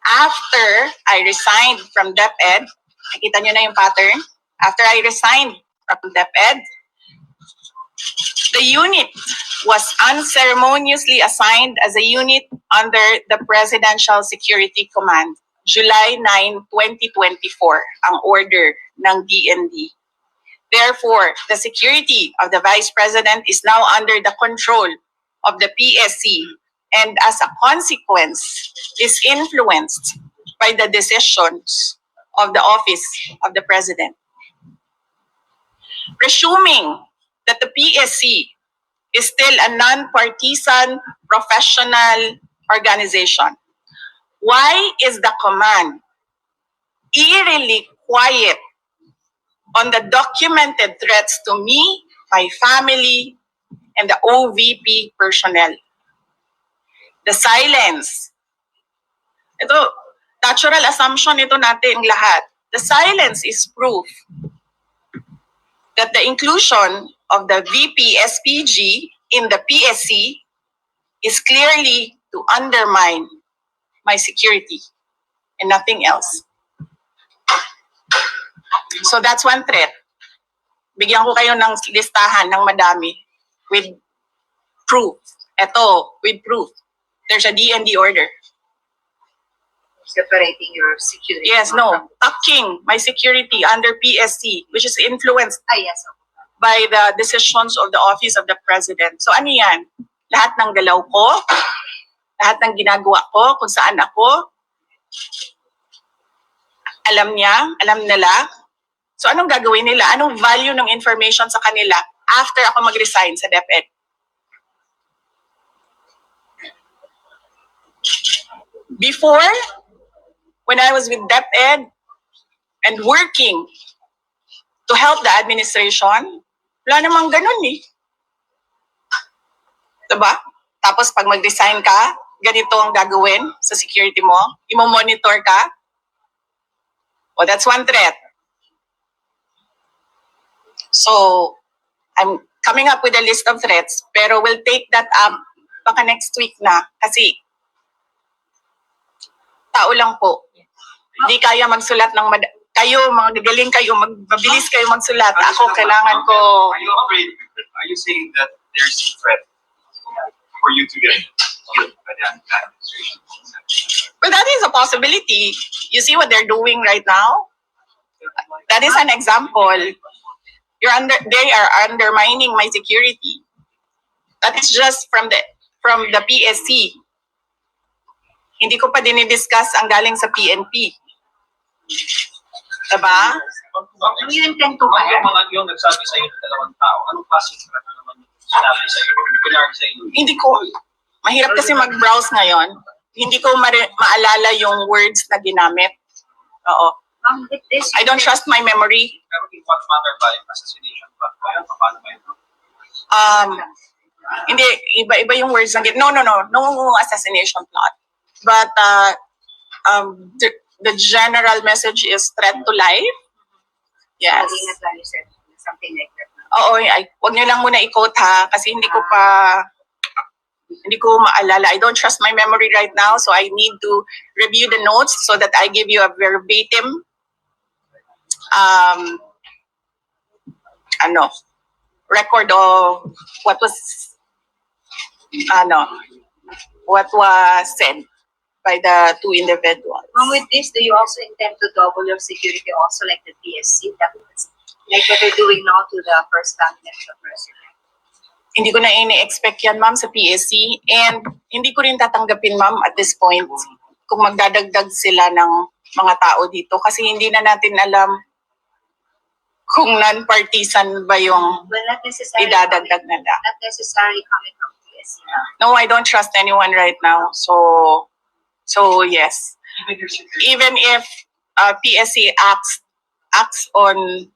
After I resigned from DepEd, nakita nyo na yung pattern? After I resigned from DepEd, the unit was unceremoniously assigned as a unit under the Presidential Security Command. July 9, 2024, ang order ng DND. Therefore, the security of the Vice President is now under the control of the PSC and as a consequence is influenced by the decisions of the Office of the President. Presuming that the PSC is still a non-partisan professional organization, why is the command eerily quiet on the documented threats to me, my family, and the OVP personnel? The silence. Ito, natural assumption ito natin lahat. The silence is proof that the inclusion of the VP SPG in the PSC is clearly to undermine my security and nothing else. So that's one threat. Bigyan ko kayo ng listahan ng madami with proof. Ito, with proof. There's a DND order. Separating your security. Yes, no. Tucking my security under PSC, which is influenced Yes. by the decisions of the Office of the President. So ano yan? Lahat ng galaw ko, lahat ng ginagawa ko, kung saan ako, alam niya, alam nila. So anong gagawin nila? Anong value ng information sa kanila after ako mag-resign sa DepEd? Before, when I was with DepEd and working to help the administration, wala namang ganun eh. Diba? Tapos pag mag-resign ka, ganito ang gagawin sa security mo, imo-monitor ka. Oh, that's one threat. So, I'm coming up with a list of threats, pero we'll take that up baka next week na kasi tao lang po. Hindi kaya magsulat ng kayo, mga gagaling kayo, mabilis kayo magsulat. Ako, kailangan ko... Are you afraid? Are you saying that there's a threat for you to get killed by the administration? Well, that is a possibility. You see what they're doing right now? That is an example. They are undermining my security. That is just from the PSC. Hindi ko pa dinidiscuss ang galing sa PNP. Diba? You intend to hire? Yung nagsabi sa iyo ng dalawang tao, anong klaseng threat naman sinabi sa iyo? Pinari sa iyo? Hindi ko, mahirap kasi mag-browse ngayon. Hindi ko maalala yung words na ginamit. Oo. I don't trust my memory. Pero in what manner ba yung assassination ba? Paano ba yun? Hindi, iba yung words na no assassination plot. But the general message is threat to life. Yes. Something like that. Oo, wag niyo lang muna i-quote ha, kasi hindi ko maalala. I don't trust my memory right now, so I need to review the notes so that I give you a verbatim record of what was said by the two individuals. With this, do you also intend to double your security also like the PSC? Like what they're doing now to the first cabinet of the president? Hindi ko na ini-expect yan, ma'am, sa PSC. And hindi ko rin tatanggapin, ma'am, at this point, kung magdadagdag sila ng mga tao dito. Kasi hindi na natin alam kung non-partisan ba yung idadagdag nila. Not necessarily coming from PSC. No, I don't trust anyone right now. So yes. Even if PSC acts on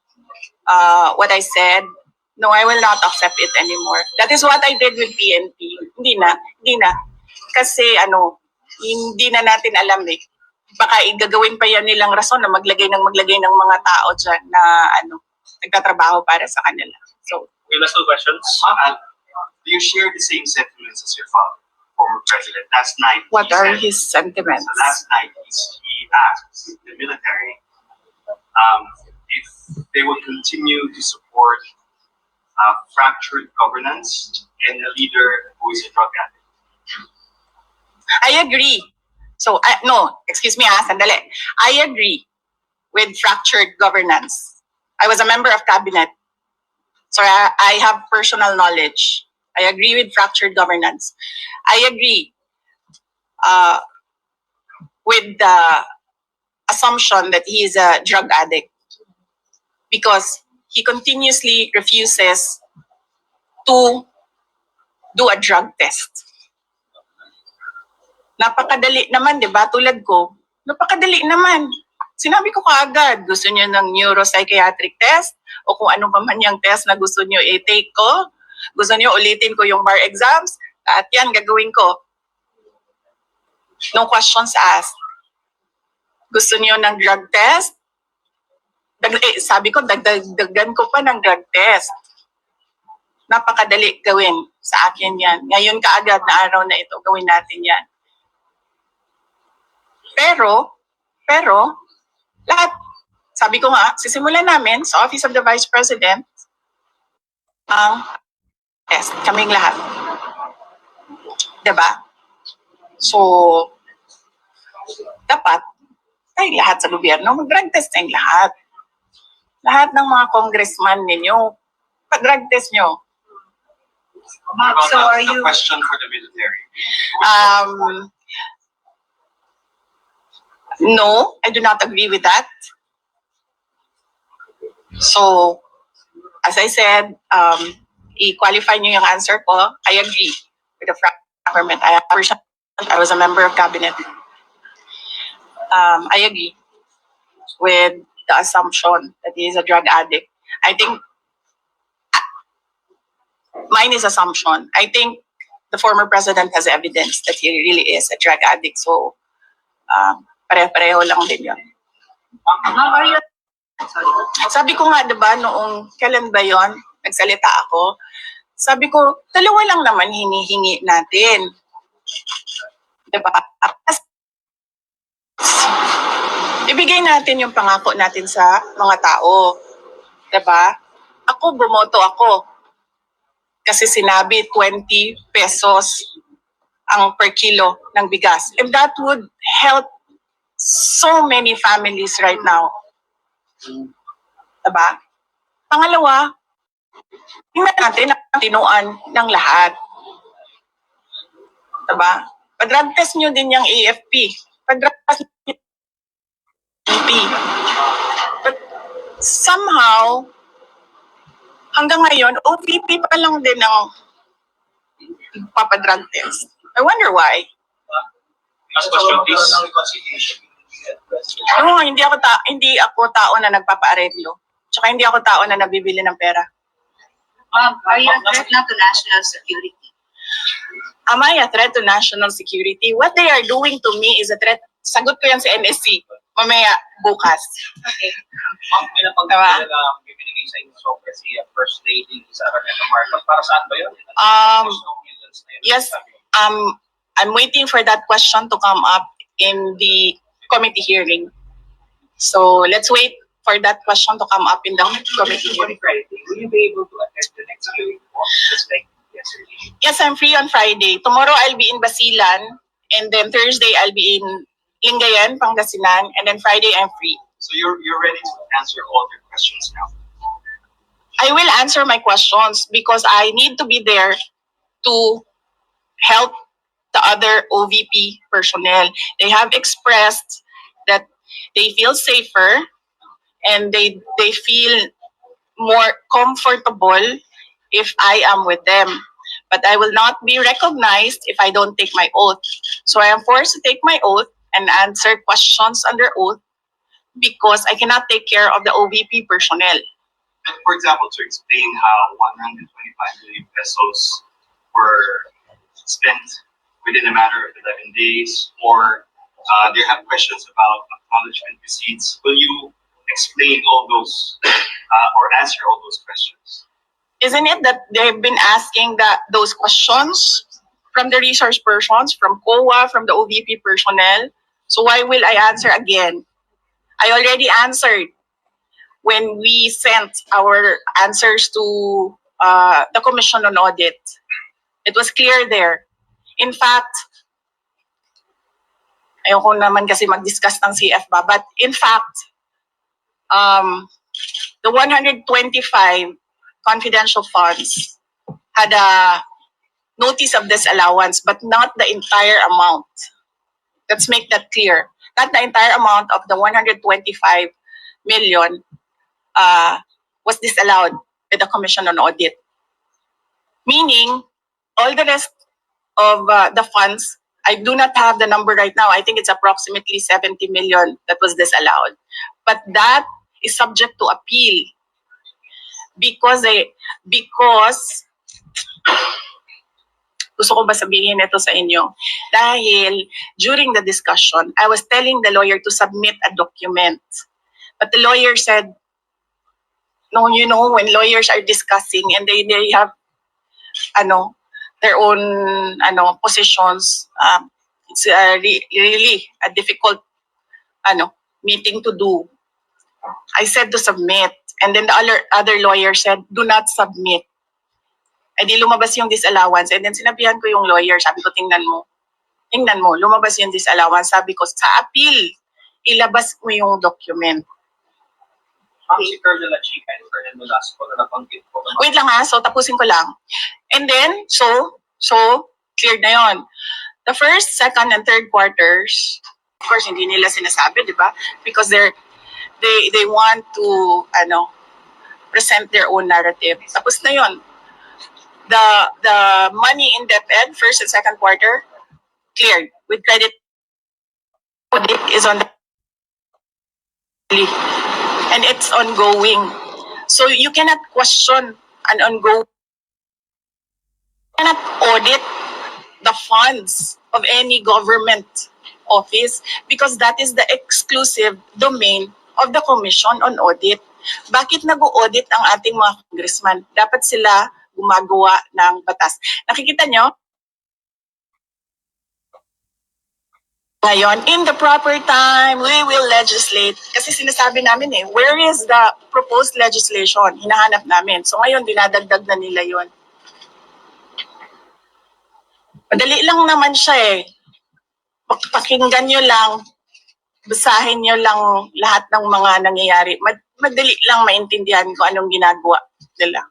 what I said, no, I will not accept it anymore. That is what I did with PNP. Hindi na. Kasi hindi na natin alam eh. Baka igagawin pa yan nilang rason na maglagay ng mga tao dyan na nagtatrabaho para sa kanila. So, Okay, last two questions. Do you share the same sentiments as your father, former president last night. What he are said- his sentiments? So last night he asked the military if they would continue to support fractured governance and a leader who is a drug addict. I agree. So, no, excuse me, sandali. I agree with fractured governance. I was a member of cabinet, so I have personal knowledge. I agree with fractured governance. I agree with the assumption that he is a drug addict because he continuously refuses to do a drug test. Napakadali naman, di ba? Tulad ko, napakadali naman. Sinabi ko kaagad, gusto niyo ng neuropsychiatric test o kung ano pa man yung test na gusto niyo i-take ko, gusto niyo ulitin ko yung bar exams, at yan, gagawin ko. No questions asked. Gusto niyo ng drug test? Sabi ko, dagdagan ko pa ng drug test. Napakadali gawin sa akin yan. Ngayon kaagad na araw na ito, gawin natin yan. Pero, lahat, sabi ko nga, sisimulan namin sa Office of the Vice President ang test, kaming lahat. Diba? So, dapat, tayo lahat sa gobyerno, mag-drug test tayong lahat. Lahat ng mga congressman ninyo, pag-drug test nyo. What about So are the you- question for the military? No, I do not agree with that. So, as I said, i-qualify niyo yung answer ko. I agree with the government. I was a member of cabinet. I agree with the assumption that he is a drug addict. I think mine is assumption. I think the former president has evidence that he really is a drug addict. So, pareho-pareho lang din yun. Ma'am, are you... Sorry. Sabi ko nga, diba, noong kailan ba yon nagsalita ako, sabi ko, dalawa lang naman hinihingi natin. Diba? Ibigay natin yung pangako natin sa mga tao. Diba? Ako, bumoto ako. Kasi sinabi 20 pesos ang per kilo ng bigas. And that would help so many families right now. Diba? Pangalawa, tingnan natin ang tinuan ng lahat. Diba? Pag-drug test nyo din yung AFP. Pag-drug test nyo yung AFP. But somehow, hanggang ngayon, OVP pa lang din ang papadrug test. I wonder why. Last question, please. No, hindi ako tao na nagpapaareglo. Tsaka hindi ako tao na nabibili ng pera. Are you a threat na to national security? Am I a threat to national security? What they are doing to me is a threat. Sagot ko yan sa NSC. Mamaya, bukas. Okay. Ma'am, may napagdala na bibinigay sa inyo si First Lady Sara Marcos. Para saan ba yun? Yes, I'm waiting for that question to come up in the committee hearing. So let's wait for that question to come up in the committee hearing. Friday, will you be able to attend the next hearing? Just like yesterday. Yes, I'm free on Friday. Tomorrow I'll be in Basilan, and then Thursday I'll be in Lingayen, Pangasinan, and then Friday I'm free. So you're ready to answer all your questions now. I will answer my questions because I need to be there to help the other OVP personnel. They have expressed that they feel safer and they feel more comfortable if I am with them. But I will not be recognized if I don't take my oath. So I am forced to take my oath and answer questions under oath because I cannot take care of the OVP personnel. And for example, to explain how 125 million pesos were spent within a matter of 11 days, or they have questions about acknowledgement receipts. Will you explain all those or answer all those questions? Isn't it that they've been asking those questions from the resource persons, from COA, from the OVP personnel. So why will I answer again? I already answered when we sent our answers to the Commission on Audit. It was clear there. In fact, ayoko naman kasi mag-discuss ng CF but in fact, the 125 confidential funds had a notice of disallowance, but not the entire amount. Let's make that clear. Not the entire amount of the 125 million was disallowed by the Commission on Audit. Meaning, all the rest of the funds, I do not have the number right now. I think it's approximately 70 million that was disallowed. But that is subject to appeal because gusto ko ba sabihin ito sa inyo? Dahil during the discussion, I was telling the lawyer to submit a document. But the lawyer said, no, you know, when lawyers are discussing and they have their own positions, it's really a difficult meeting to do. I said to submit. And then the other lawyer said, do not submit. Eh di lumabas yung disallowance. And then sinabihan ko yung lawyer, sabi ko, tingnan mo, lumabas yung disallowance. Sabi ko, sa appeal, ilabas mo yung document. Si Colonel De La Chica and Colonel Nolasco na nabanggit ko. Wait lang so tapusin ko lang. And then, so cleared na yon. The first, second, and third quarters, of course, hindi nila sinasabi, di ba? Because they want to present their own narrative. Tapos na yon. The money in DepEd, first and second quarter, cleared with credit. Audit is on the and it's ongoing. So you cannot question an ongoing. You cannot audit the funds of any government office because that is the exclusive domain of the Commission on Audit. Bakit nag-audit ang ating mga congressman? Dapat sila gumagawa ng batas. Nakikita nyo? Ngayon, in the proper time, we will legislate. Kasi sinasabi namin where is the proposed legislation? Hinahanap namin. So ngayon, dinadagdag na nila yon. Madali lang naman siya Pakinggan nyo lang, basahin nyo lang lahat ng mga nangyayari. Madali lang maintindihan kung anong ginagawa nila.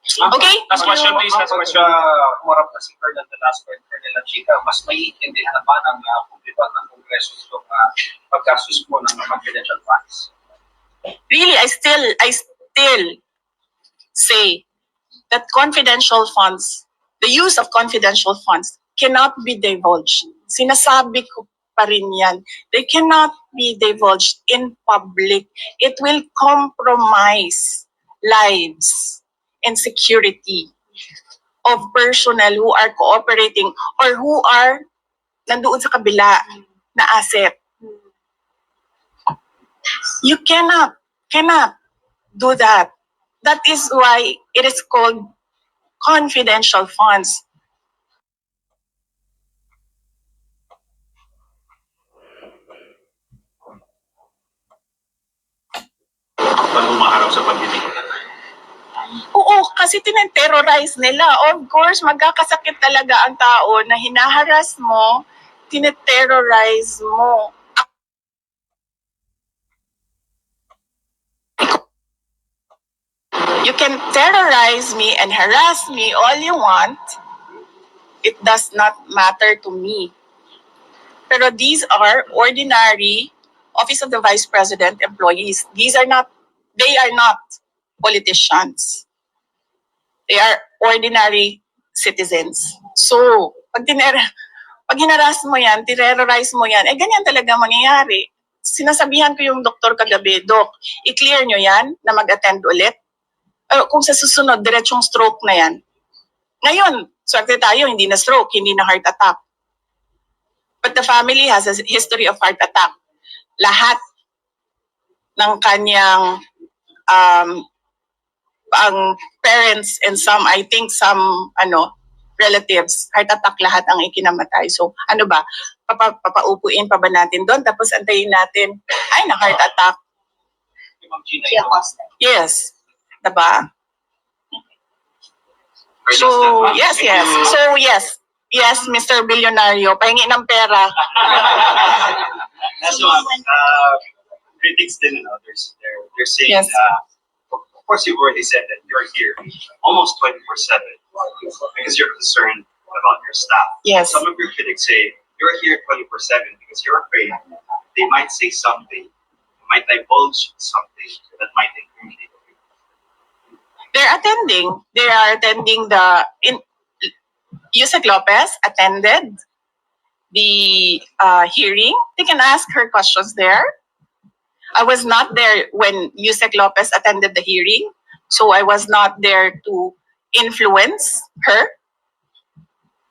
Okay? Last question please, last question. Kumarap na si Colonel Nolasco and Colonel De La Chica, mas may iintindihan na ba ng publiko at ng Kongreso itong pagkasus mo ng confidential funds? Really, I still say that confidential funds, the use of confidential funds cannot be divulged. Sinasabi ko pa rin yan. They cannot be divulged in public. It will compromise lives and security of personnel who are cooperating or who are nandoon sa kabila na asset. You cannot do that. That is why it is called confidential funds. Pag humaharap sa pagdinig. Oo, kasi tineterrorize nila. Of course, magkakasakit talaga ang tao na hinaharas mo, tineterrorize mo. You can terrorize me and harass me all you want. It does not matter to me. Pero these are ordinary Office of the Vice President employees. They are not politicians. They are ordinary citizens. So, pag hinaras mo yan, terrorize mo yan, ganyan talaga mangyayari. Sinasabihan ko yung doktor kagabi, Doc, i-clear nyo yan na mag-attend ulit. Kung sa susunod, diretsong stroke na yan. Ngayon, swerte tayo, hindi na stroke, hindi na heart attack. But the family has a history of heart attack. Lahat ng kanyang ang parents and some relatives. Heart attack lahat ang ikinamatay. So ano ba, papaupuin pa ba natin doon? Tapos antayin natin, ay na heart attack. Ma'am Gina, Si Acosta. Yes. Diba? Or So, just that, ma'am, yes, thank yes. you. So, yes. Yes, Mr. Billionario, pahingi ng pera. So, critics din, they're saying, Yes. of course, you've already said that you're here almost 24/7 because you're concerned about your staff. Yes. Some of your critics say you're here 24/7 because you're afraid they might say something, might divulge something that might incriminate you. They are attending Yusek Lopez attended the hearing. They can ask her questions there. I was not there when Yusek Lopez attended the hearing, so I was not there to influence her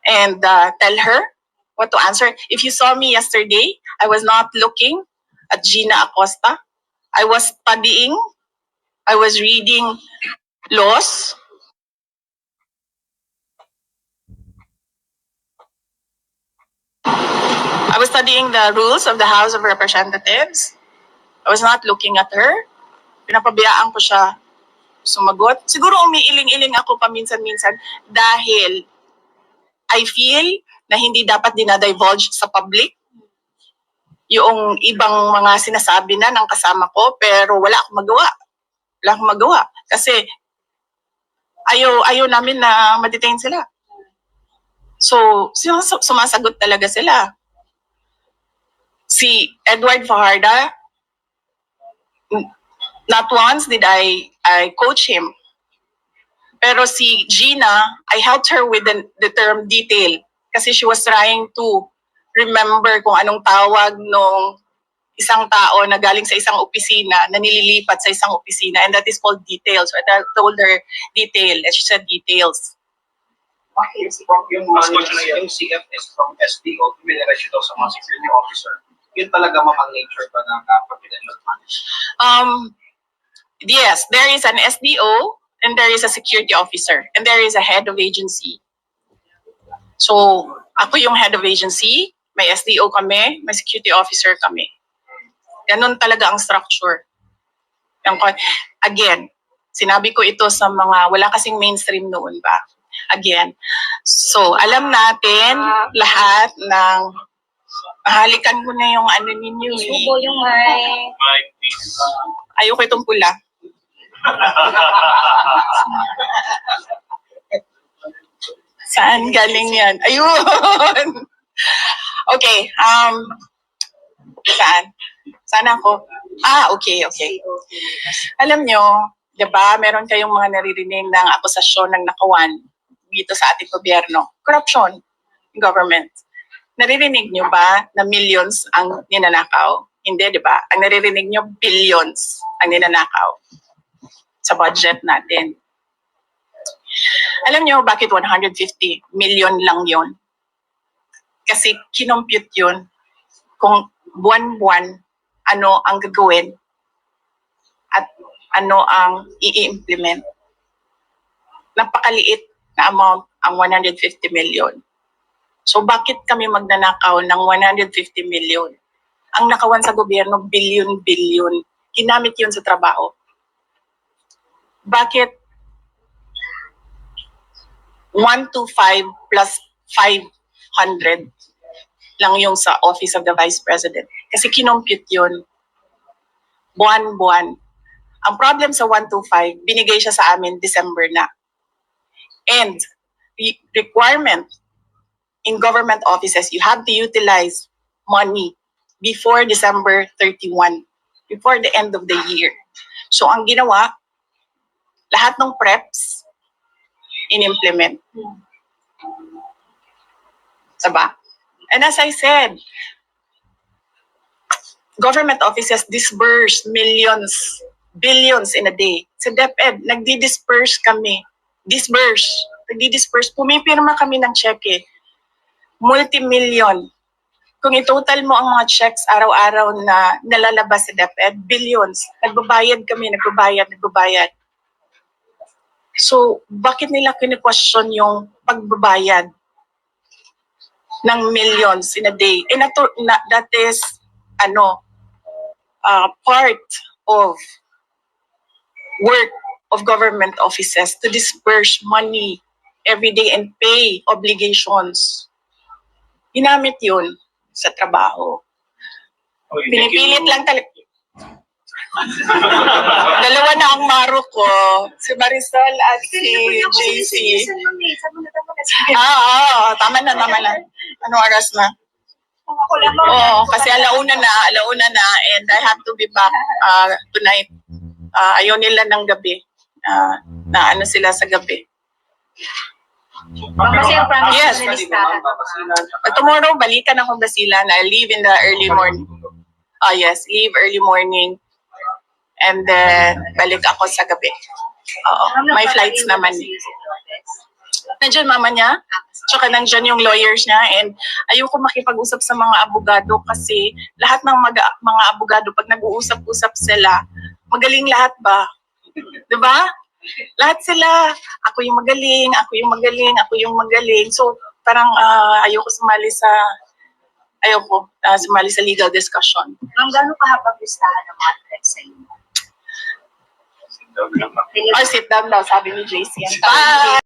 and tell her what to answer. If you saw me yesterday, I was not looking at Gina Acosta. I was studying. I was reading laws. I was studying the rules of the House of Representatives. I was not looking at her. Pinapabayaan ko siya sumagot. Siguro umiiling-iling ako paminsan-minsan dahil I feel na hindi dapat dinadivulge sa public yung ibang mga sinasabi na ng kasama ko, pero wala akong magawa. Wala akong magawa. Kasi ayaw namin na ma-detain sila. So, sumasagot talaga sila. Si Edward Fajarda, not once did I coach him. Pero si Gina, I helped her with the term detail kasi she was trying to remember kung anong tawag nung isang tao na galing sa isang opisina na nililipat sa isang opisina, and that is called details. So I told her detail and she said details. Yung CFS from SDO, pinirasyo daw sa mga security officer. Yun talaga ma'am ang nature ba ng confidential funds? Yes, there is an SDO and there is a security officer and there is a head of agency. So, ako yung head of agency, may SDO kami, may security officer kami. Ganun talaga ang structure. Again, sinabi ko ito sa mga, wala kasing mainstream noon ba? Again, so alam natin lahat ng, halikan ko na yung ano ninyo. Subo yung may... Mike, please. Ayoko itong pula. Saan galing yan? Ayun! Okay, saan? Saan ako? Okay. Alam nyo, di ba, meron kayong mga naririnig ng akusasyon ng nakawan dito sa ating gobyerno. Corruption in government. Naririnig nyo ba na millions ang ninanakaw? Hindi, di ba? Ang naririnig nyo, billions ang ninanakaw sa budget natin. Alam nyo bakit 150 million lang yon? Kasi kinompute yun kung buwan-buwan ano ang gagawin at ano ang i-implement. Napakaliit na amount ang 150 million. So bakit kami magnanakaw ng 150 million? Ang nakawan sa gobyerno, billion-billion. Ginamit yun sa trabaho. Bakit 125 plus 500 lang yung sa Office of the Vice President? Kasi kinompute yun. Buwan-buwan. Ang problem sa 125, binigay siya sa amin December na. And the requirement in government offices, you have to utilize money before December 31, before the end of the year. So ang ginawa, lahat ng preps, in-implement. Diba? And as I said, government offices disburse millions, billions in a day. Sa DepEd, nagdi-disperse kami. Nagdi-disperse. Pumipirma kami ng cheque. Multi-million. Kung i-total mo ang mga checks araw-araw na nalalabas sa DepEd, billions. Nagbabayad kami, nagbabayad. So, bakit nila kine-question yung pagbabayad ng millions in a day? And that is, part of work of government offices to disperse money every day and pay obligations. Ginamit yun sa trabaho. Okay, thank you. Pinipilit lang talaga. Dalawa na ang maro ko. Si Marisol at si JC. Tama na. Anong oras na? Ako lang Oo, kasi alauna na, and I have to be back tonight. Ayaw nila ng gabi. Na ano sila sa gabi. Kasi ang promise Yes. na listahan. Tomorrow, balikan ako Basilan. I leave in the early morning. Yes, leave early morning. And then, balik ako sa gabi. May flights naman. Nandiyan mama niya, tsaka nandiyan yung lawyers niya, and ayoko makipag-usap sa mga abogado kasi lahat ng mga abogado, pag nag-uusap-usap sila, magaling lahat ba? Diba? Lahat sila, ako yung magaling. So, parang ayoko sumali sa legal discussion. Ma'am, gano'ng kahabang listahan ng mga threats sa inyo? Sit down daw, sabi ni JC. Bye!